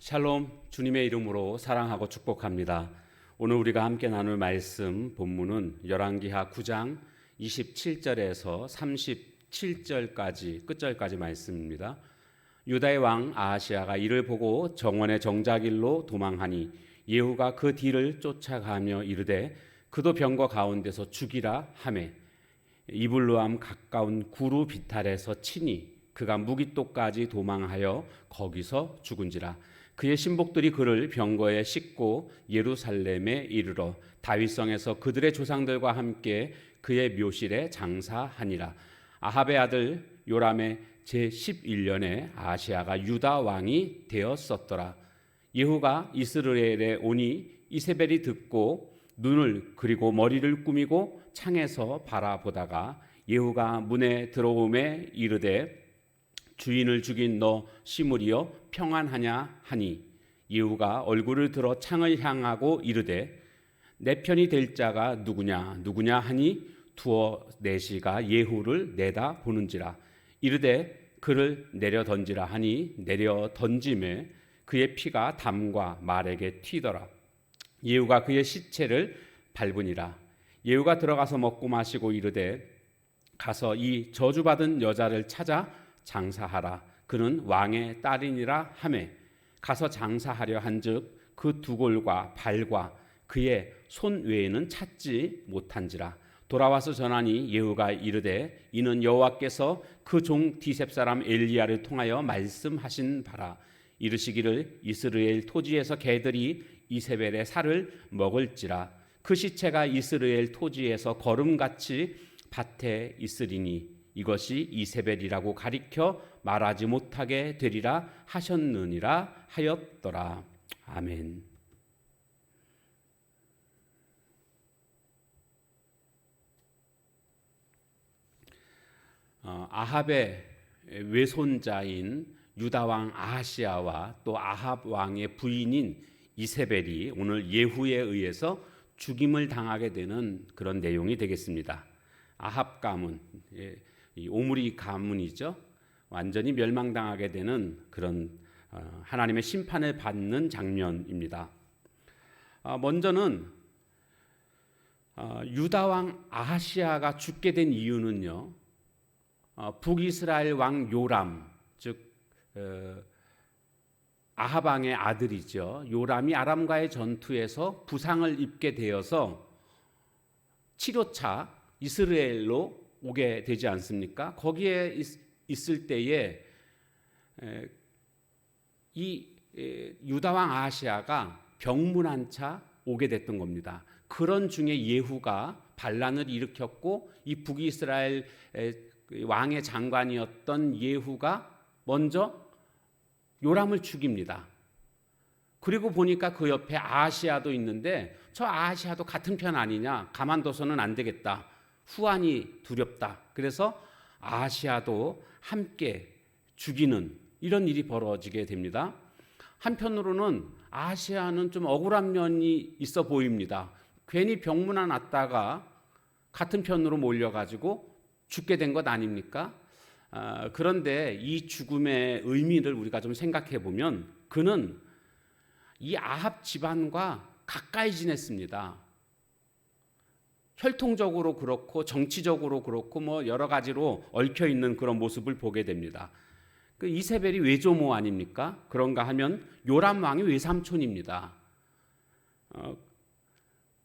샬롬, 주님의 이름으로 사랑하고 축복합니다. 오늘 우리가 함께 나눌 말씀 본문은 열왕기하 9장 27절에서 37절까지 끝절까지 말씀입니다. 유다의 왕 아하시아가 이를 보고 정원의 정자길로 도망하니 예후가 그 뒤를 쫓아가며 이르되 그도 병거 가운데서 죽이라 하매 이블루암 가까운 구루 비탈에서 치니 그가 무기토까지 도망하여 거기서 죽은지라. 그의 신복들이 그를 병거에 싣고 예루살렘에 이르러 다윗성에서 그들의 조상들과 함께 그의 묘실에 장사하니라. 아합의 아들 요람의 제11년에 아하시아가 유다 왕이 되었었더라. 예후가 이스라엘에 오니 이세벨이 듣고 눈을 그리고 머리를 꾸미고 창에서 바라보다가 예후가 문에 들어오매 이르되 주인을 죽인 너 시므리여 평안하냐 하니 예후가 얼굴을 들어 창을 향하고 이르되 내 편이 될 자가 누구냐 하니 두어 내시가 예후를 내다 보는지라. 이르되 그를 내려 던지라 하니 내려 던짐에 그의 피가 담과 말에게 튀더라. 예후가 그의 시체를 밟으니라. 예후가 들어가서 먹고 마시고 이르되 가서 이 저주받은 여자를 찾아 장사하라. 그는 왕의 딸이니라 하매 가서 장사하려 한즉 그 두골과 발과 그의 손 외에는 찾지 못한지라. 돌아와서 전하니 예후가 이르되 이는 여호와께서 그 종 디셉 사람 엘리야를 통하여 말씀하신 바라. 이르시기를 이스라엘 토지에서 개들이 이세벨의 살을 먹을지라. 그 시체가 이스라엘 토지에서 거름같이 밭에 있으리니 이것이 이세벨이라고 가리켜 말하지 못하게 되리라 하셨느니라 하였더라. 아멘. 아합의 외손자인 유다 왕 아하시아와 또 아합 왕의 부인인 이세벨이 오늘 예후에 의해서 죽임을 당하게 되는 그런 내용이 되겠습니다. 아합 가문, 이 오므리 가문이죠. 완전히 멸망당하게 되는 그런 하나님의 심판을 받는 장면입니다. 먼저는 유다 왕 아하시아가 죽게 된 이유는요. 북이스라엘 왕 요람, 즉 아합 왕의 아들이죠. 요람이 아람과의 전투에서 부상을 입게 되어서 치료차 이스라엘로 오게 되지 않습니까? 거기에 있을 때에 이 유다 왕 아하시아가 병문안 차 오게 됐던 겁니다. 그런 중에 예후가 반란을 일으켰고 이 북이스라엘 왕의 장관이었던 예후가 먼저 요람을 죽입니다. 그리고 보니까 그 옆에 아하시아도 있는데 저 아하시아도 같은 편 아니냐? 가만둬서는 안 되겠다. 후환이 두렵다. 그래서 아하시아도 함께 죽이는 이런 일이 벌어지게 됩니다. 한편으로는 아하시아는 좀 억울한 면이 있어 보입니다. 괜히 병문안 왔다가 같은 편으로 몰려가지고 죽게 된 것 아닙니까? 그런데 이 죽음의 의미를 우리가 좀 생각해 보면 그는 이 아합 집안과 가까이 지냈습니다. 혈통적으로 그렇고 정치적으로 그렇고 뭐 여러 가지로 얽혀 있는 그런 모습을 보게 됩니다. 그 이세벨이 외조모 아닙니까? 그런가 하면 요람 왕이 외삼촌입니다.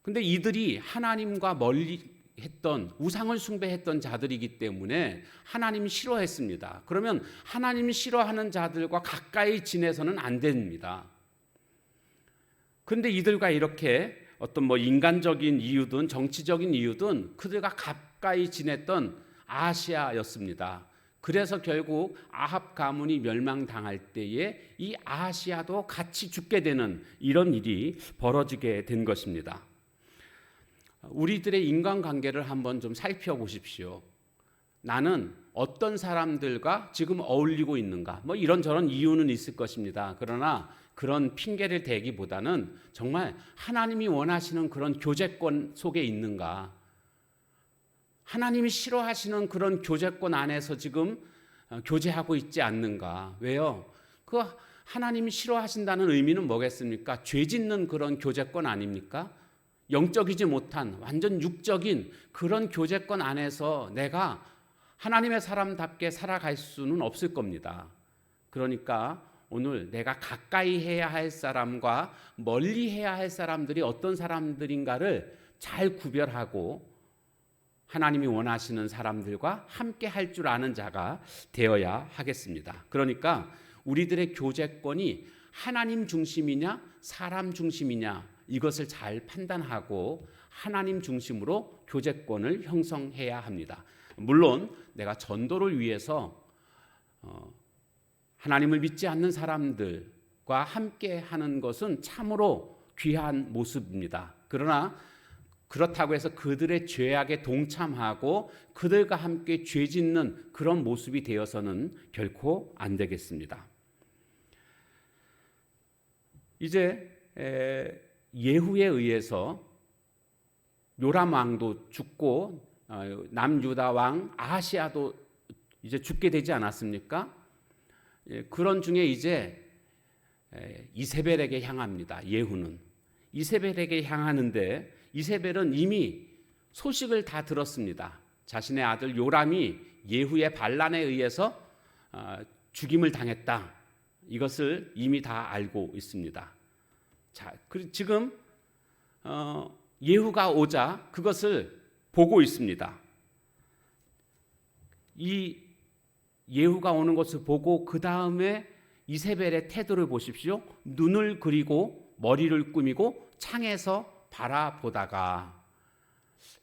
근데 이들이 하나님과 멀리 했던 우상을 숭배했던 자들이기 때문에 하나님이 싫어했습니다. 그러면 하나님이 싫어하는 자들과 가까이 지내서는 안 됩니다. 그런데 이들과 이렇게 어떤 뭐 인간적인 이유든 정치적인 이유든 그들과 가까이 지냈던 아하시아였습니다. 그래서 결국 아합 가문이 멸망당할 때에 이 아하시아도 같이 죽게 되는 이런 일이 벌어지게 된 것입니다. 우리들의 인간관계를 한번 좀 살펴보십시오. 나는 어떤 사람들과 지금 어울리고 있는가? 뭐 이런저런 이유는 있을 것입니다. 그러나 그런 핑계를 대기보다는 정말 하나님이 원하시는 그런 교제권 속에 있는가? 하나님이 싫어하시는 그런 교제권 안에서 지금 교제하고 있지 않는가? 왜요? 그 하나님이 싫어하신다는 의미는 뭐겠습니까? 죄 짓는 그런 교제권 아닙니까? 영적이지 못한 완전 육적인 그런 교제권 안에서 내가 하나님의 사람답게 살아갈 수는 없을 겁니다. 그러니까 오늘 내가 가까이 해야 할 사람과 멀리 해야 할 사람들이 어떤 사람들인가를 잘 구별하고 하나님이 원하시는 사람들과 함께 할 줄 아는 자가 되어야 하겠습니다. 그러니까 우리들의 교제권이 하나님 중심이냐 사람 중심이냐 이것을 잘 판단하고 하나님 중심으로 교제권을 형성해야 합니다. 물론 내가 전도를 위해서 하나님을 믿지 않는 사람들과 함께 하는 것은 참으로 귀한 모습입니다. 그러나 그렇다고 해서 그들의 죄악에 동참하고 그들과 함께 죄 짓는 그런 모습이 되어서는 결코 안 되겠습니다. 이제 예후에 의해서 요람 왕도 죽고 남유다 왕 아하시아도 이제 죽게 되지 않았습니까? 그런 중에 이제 이세벨에게 향합니다. 예후는 이세벨에게 향하는데 이세벨은 이미 소식을 다 들었습니다. 자신의 아들 요람이 예후의 반란에 의해서 죽임을 당했다. 이것을 이미 다 알고 있습니다. 자, 지금 예후가 오자 그것을 보고 있습니다. 이 예후가 오는 것을 보고 그 다음에 이세벨의 태도를 보십시오. 눈을 그리고 머리를 꾸미고 창에서 바라보다가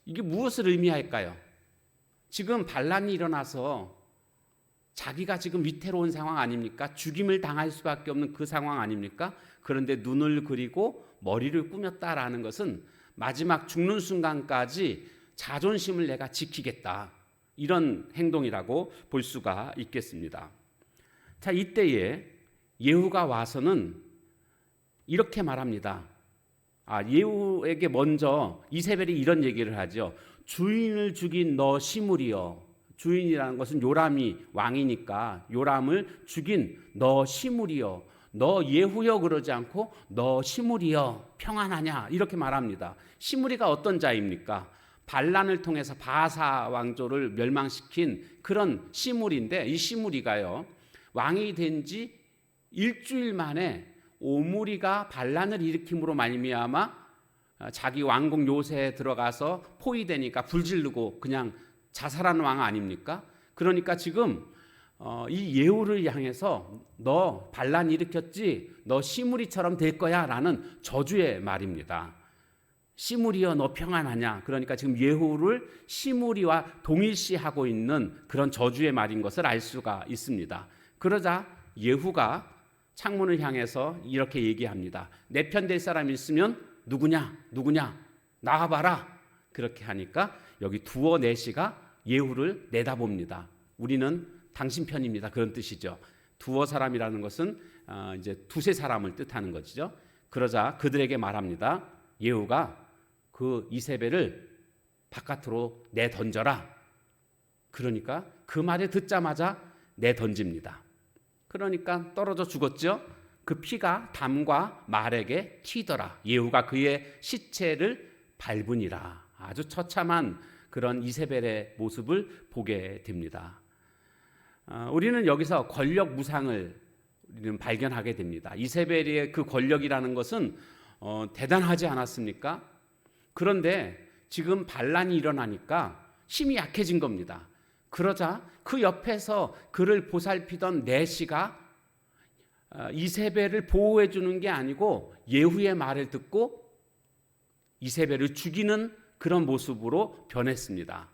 이게 무엇을 의미할까요? 지금 반란이 일어나서 자기가 지금 위태로운 상황 아닙니까? 죽임을 당할 수밖에 없는 그 상황 아닙니까? 그런데 눈을 그리고 머리를 꾸몄다라는 것은 마지막 죽는 순간까지 자존심을 내가 지키겠다. 이런 행동이라고 볼 수가 있겠습니다. 자, 이때에 예후가 와서는 이렇게 말합니다. 예후에게 먼저 이세벨이 이런 얘기를 하죠. 주인을 죽인 너 시므리여. 주인이라는 것은 요람이 왕이니까 요람을 죽인 너 시므리여. 너 예후여 그러지 않고 너 시므리여 평안하냐 이렇게 말합니다. 시므리가 어떤 자입니까? 반란을 통해서 바사 왕조를 멸망시킨 그런 시므리인데 이 시므리가요 왕이 된 지 일주일 만에 오므리가 반란을 일으킴으로 말미암아 자기 왕궁 요새에 들어가서 포위되니까 불지르고 그냥 자살한 왕 아닙니까? 그러니까 지금 이 예후를 향해서 너 반란 일으켰지? 너 시므리처럼 될 거야 라는 저주의 말입니다. 시므리여 너 평안하냐? 그러니까 지금 예후를 시므리와 동일시하고 있는 그런 저주의 말인 것을 알 수가 있습니다. 그러자 예후가 창문을 향해서 이렇게 얘기합니다. 내 편 될 사람 있으면 누구냐? 나와봐라. 그렇게 하니까 여기 두어 넷이가 예후를 내다봅니다. 우리는 당신 편입니다. 그런 뜻이죠. 두어 사람이라는 것은 이제 두세 사람을 뜻하는 것이죠. 그러자 그들에게 말합니다. 예후가 그 이세벨을 바깥으로 내던져라. 그러니까 그 말을 듣자마자 내던집니다. 그러니까 떨어져 죽었죠. 그 피가 담과 말에게 튀더라. 예후가 그의 시체를 밟으니라. 아주 처참한 그런 이세벨의 모습을 보게 됩니다. 우리는 여기서 권력 무상을 우리는 발견하게 됩니다. 이세벨의 그 권력이라는 것은 대단하지 않았습니까? 그런데 지금 반란이 일어나니까 힘이 약해진 겁니다. 그러자 그 옆에서 그를 보살피던 내시가 이세벨을 보호해 주는 게 아니고 예후의 말을 듣고 이세벨을 죽이는 그런 모습으로 변했습니다.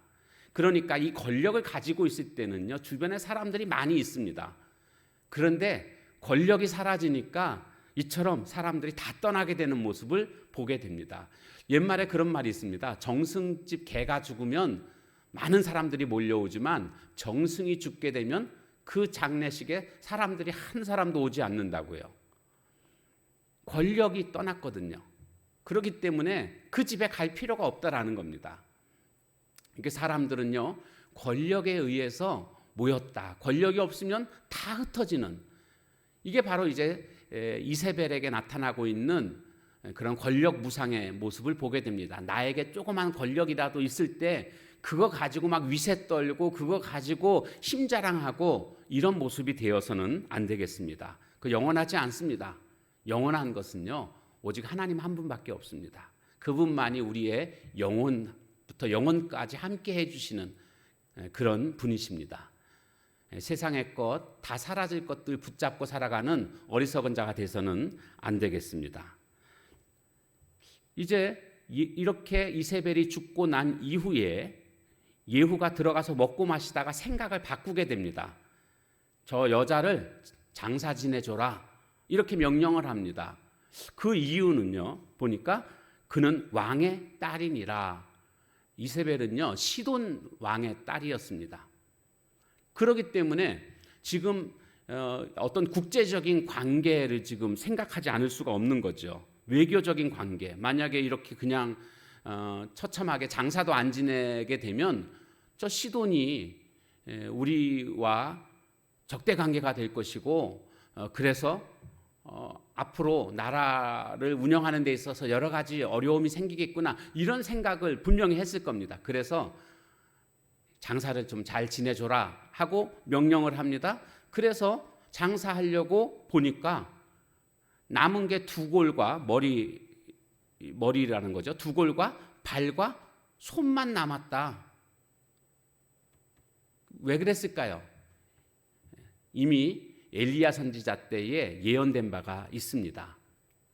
그러니까 이 권력을 가지고 있을 때는요, 주변에 사람들이 많이 있습니다. 그런데 권력이 사라지니까 이처럼 사람들이 다 떠나게 되는 모습을 보게 됩니다. 옛말에 그런 말이 있습니다. 정승집 개가 죽으면 많은 사람들이 몰려오지만 정승이 죽게 되면 그 장례식에 사람들이 한 사람도 오지 않는다고요. 권력이 떠났거든요. 그렇기 때문에 그 집에 갈 필요가 없다라는 겁니다. 그러니까 사람들은요, 권력에 의해서 모였다. 권력이 없으면 다 흩어지는 이게 바로 이제 이세벨에게 나타나고 있는 그런 권력 무상의 모습을 보게 됩니다. 나에게 조그만 권력이라도 있을 때 그거 가지고 막 위세 떨고 그거 가지고 힘자랑하고 이런 모습이 되어서는 안 되겠습니다. 그 영원하지 않습니다. 영원한 것은요 오직 하나님 한 분밖에 없습니다. 그분만이 우리의 영혼부터 영혼까지 함께 해주시는 그런 분이십니다. 세상의 것 다 사라질 것들 붙잡고 살아가는 어리석은 자가 돼서는 안 되겠습니다. 이제 이렇게 이세벨이 죽고 난 이후에 예후가 들어가서 먹고 마시다가 생각을 바꾸게 됩니다. 저 여자를 장사 지내줘라 이렇게 명령을 합니다. 그 이유는요 보니까 그는 왕의 딸이니라. 이세벨은요 시돈 왕의 딸이었습니다. 그렇기 때문에 지금 어떤 국제적인 관계를 지금 생각하지 않을 수가 없는 거죠. 외교적인 관계. 만약에 이렇게 그냥 처참하게 장사도 안 지내게 되면 저 시돈이 우리와 적대 관계가 될 것이고 그래서 앞으로 나라를 운영하는 데 있어서 여러 가지 어려움이 생기겠구나 이런 생각을 분명히 했을 겁니다. 그래서 장사를 좀 잘 지내줘라 하고 명령을 합니다. 그래서 장사하려고 보니까 남은 게 두 골과 머리라는 거죠. 두 골과 발과 손만 남았다. 왜 그랬을까요? 이미 엘리야 선지자 때에 예언된 바가 있습니다.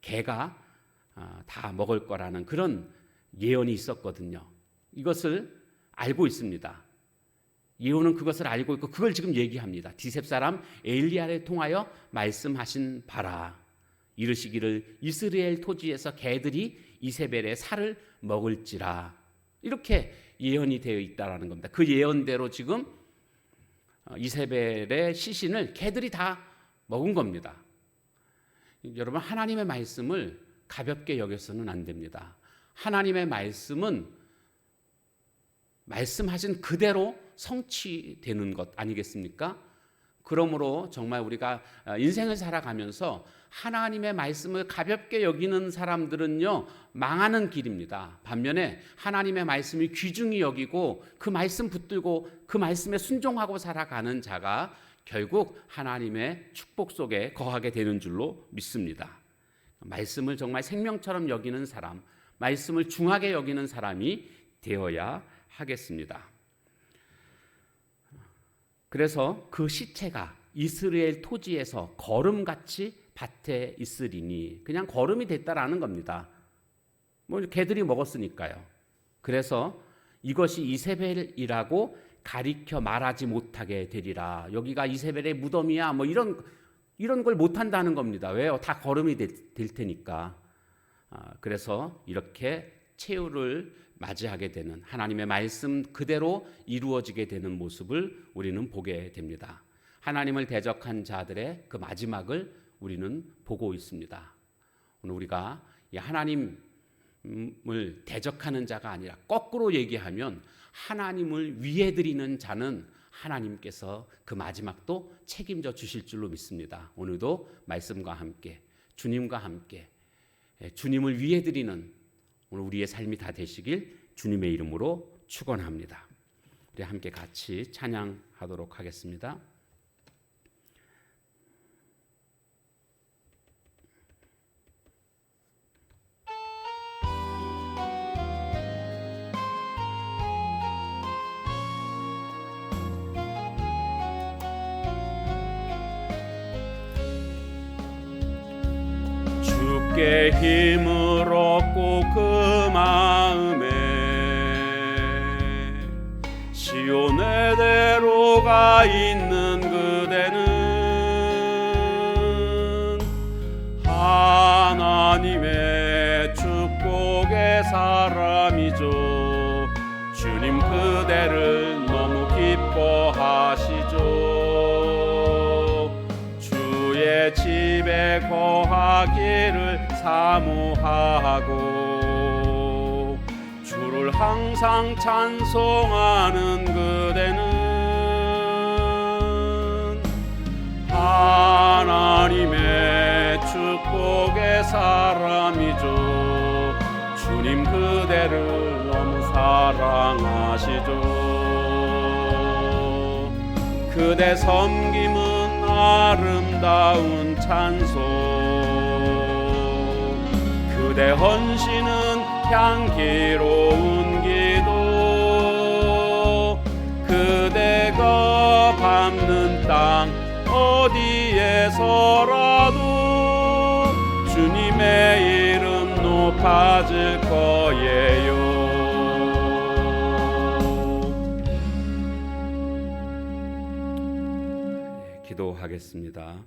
개가 다 먹을 거라는 그런 예언이 있었거든요. 이것을 알고 있습니다. 예후는 그것을 알고 있고 그걸 지금 얘기합니다. 디셉 사람 엘리야를 통하여 말씀하신 바라. 이르시기를 이스라엘 토지에서 개들이 이세벨의 살을 먹을지라. 이렇게 예언이 되어 있다라는 겁니다. 그 예언대로 지금 이세벨의 시신을 개들이 다 먹은 겁니다. 여러분 하나님의 말씀을 가볍게 여겨서는 안 됩니다. 하나님의 말씀은 말씀하신 그대로 성취되는 것 아니겠습니까? 그러므로 정말 우리가 인생을 살아가면서 하나님의 말씀을 가볍게 여기는 사람들은요 망하는 길입니다. 반면에 하나님의 말씀이 귀중히 여기고 그 말씀 붙들고 그 말씀에 순종하고 살아가는 자가 결국 하나님의 축복 속에 거하게 되는 줄로 믿습니다. 말씀을 정말 생명처럼 여기는 사람, 말씀을 중하게 여기는 사람이 되어야 하겠습니다. 그래서 그 시체가 이스라엘 토지에서 거름같이 밭에 있으리니 그냥 거름이 됐다라는 겁니다. 뭐 개들이 먹었으니까요. 그래서 이것이 이세벨이라고 가리켜 말하지 못하게 되리라. 여기가 이세벨의 무덤이야. 뭐 이런 걸 못한다는 겁니다. 왜요? 다 거름이 될 테니까. 그래서 이렇게 최후를 맞이하게 되는 하나님의 말씀 그대로 이루어지게 되는 모습을 우리는 보게 됩니다. 하나님을 대적한 자들의 그 마지막을 우리는 보고 있습니다. 오늘 우리가 이 하나님을 대적하는 자가 아니라 거꾸로 얘기하면 하나님을 위해 드리는 자는 하나님께서 그 마지막도 책임져 주실 줄로 믿습니다. 오늘도 말씀과 함께 주님과 함께 주님을 위해 드리는 오늘 우리의 삶이 다 되시길 주님의 이름으로 축원합니다. 우리 함께 같이 찬양하도록 하겠습니다. 주께 힘을 얻고 그 마음에 시온의 대로가 있는 그대는 하나님의 축복의 사람이죠. 주님 그대를 너무 기뻐하시죠. 주의 집에 거하기를 사모하고 주를 항상 찬송하는 그대는 하나님의 축복의 사람이죠. 주님 그대를 너무 사랑하시죠. 그대 섬김은 아름다운 찬송, 그대 헌신은 향기로운 기도. 그대가 밟는 땅 어디에서라도 주님의 이름 높아질 거예요. 기도하겠습니다.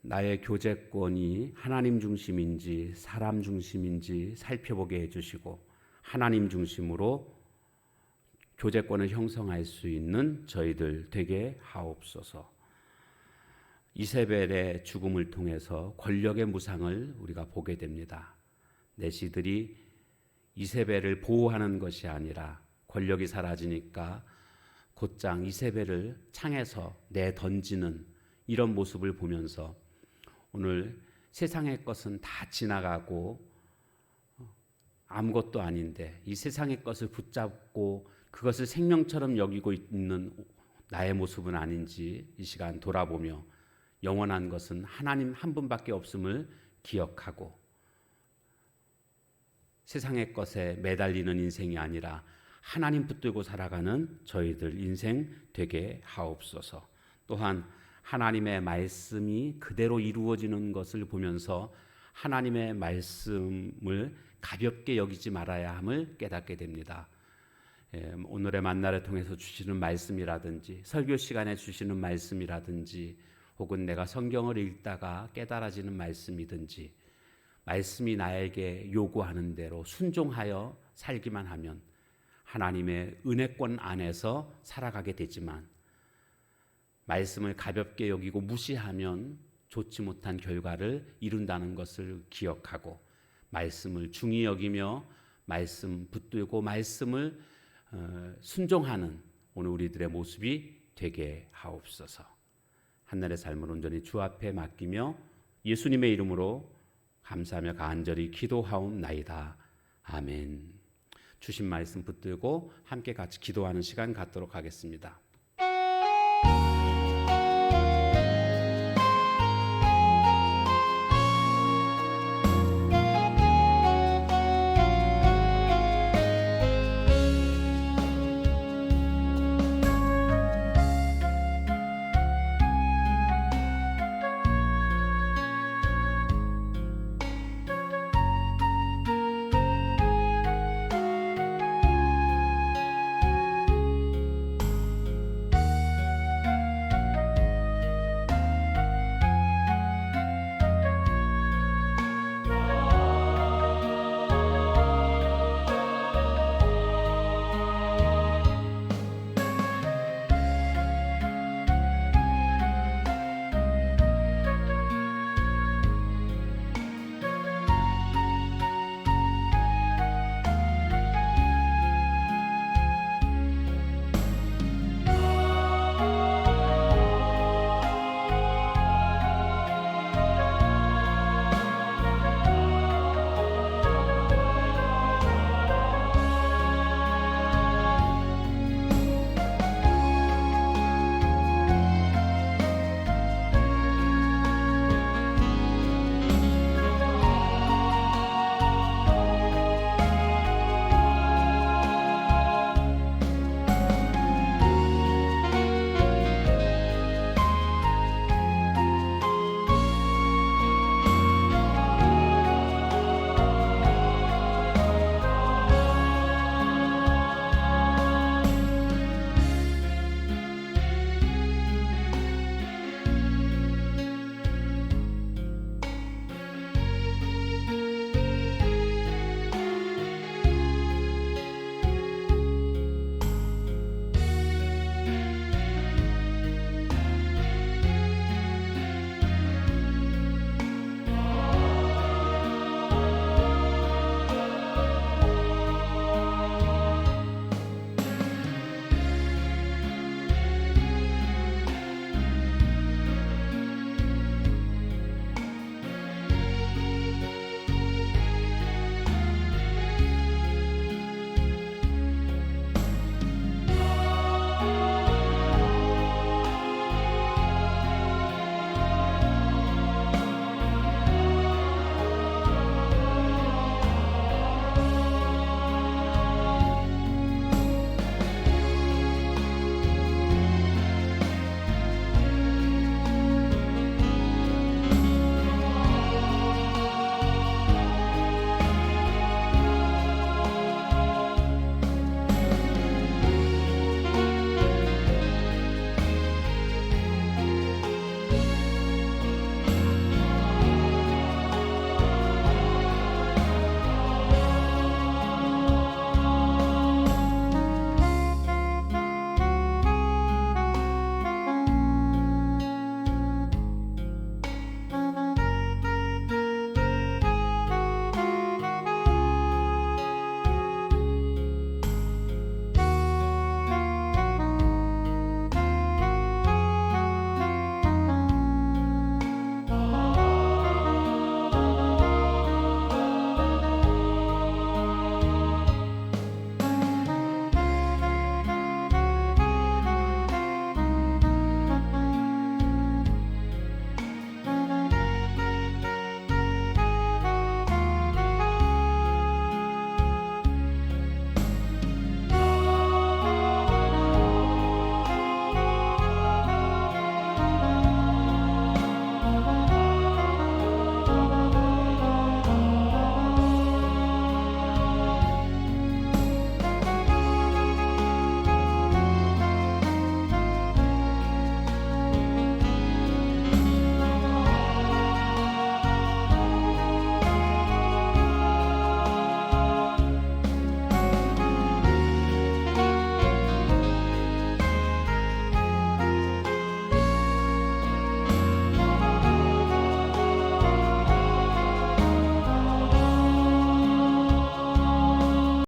나의 교제권이 하나님 중심인지 사람 중심인지 살펴보게 해주시고, 하나님 중심으로 교제권을 형성할 수 있는 저희들 되게 하옵소서. 이세벨의 죽음을 통해서 권력의 무상을 우리가 보게 됩니다. 내시들이 이세벨을 보호하는 것이 아니라 권력이 사라지니까 곧장 이세벨을 창에서 내던지는 이런 모습을 보면서 오늘 세상의 것은 다 지나가고 아무것도 아닌데 이 세상의 것을 붙잡고 그것을 생명처럼 여기고 있는 나의 모습은 아닌지 이 시간 돌아보며 영원한 것은 하나님 한 분밖에 없음을 기억하고 세상의 것에 매달리는 인생이 아니라 하나님 붙들고 살아가는 저희들 인생 되게 하옵소서. 또한 하나님의 말씀이 그대로 이루어지는 것을 보면서 하나님의 말씀을 가볍게 여기지 말아야 함을 깨닫게 됩니다. 오늘의 만나를 통해서 주시는 말씀이라든지 설교 시간에 주시는 말씀이라든지 혹은 내가 성경을 읽다가 깨달아지는 말씀이든지 말씀이 나에게 요구하는 대로 순종하여 살기만 하면 하나님의 은혜권 안에서 살아가게 되지만 말씀을 가볍게 여기고 무시하면 좋지 못한 결과를 이룬다는 것을 기억하고 말씀을 중히 여기며 말씀 붙들고 말씀을 순종하는 오늘 우리들의 모습이 되게 하옵소서. 한날의 삶을 온전히 주 앞에 맡기며 예수님의 이름으로 감사하며 간절히 기도하옵나이다. 아멘. 주신 말씀 붙들고 함께 같이 기도하는 시간 갖도록 하겠습니다.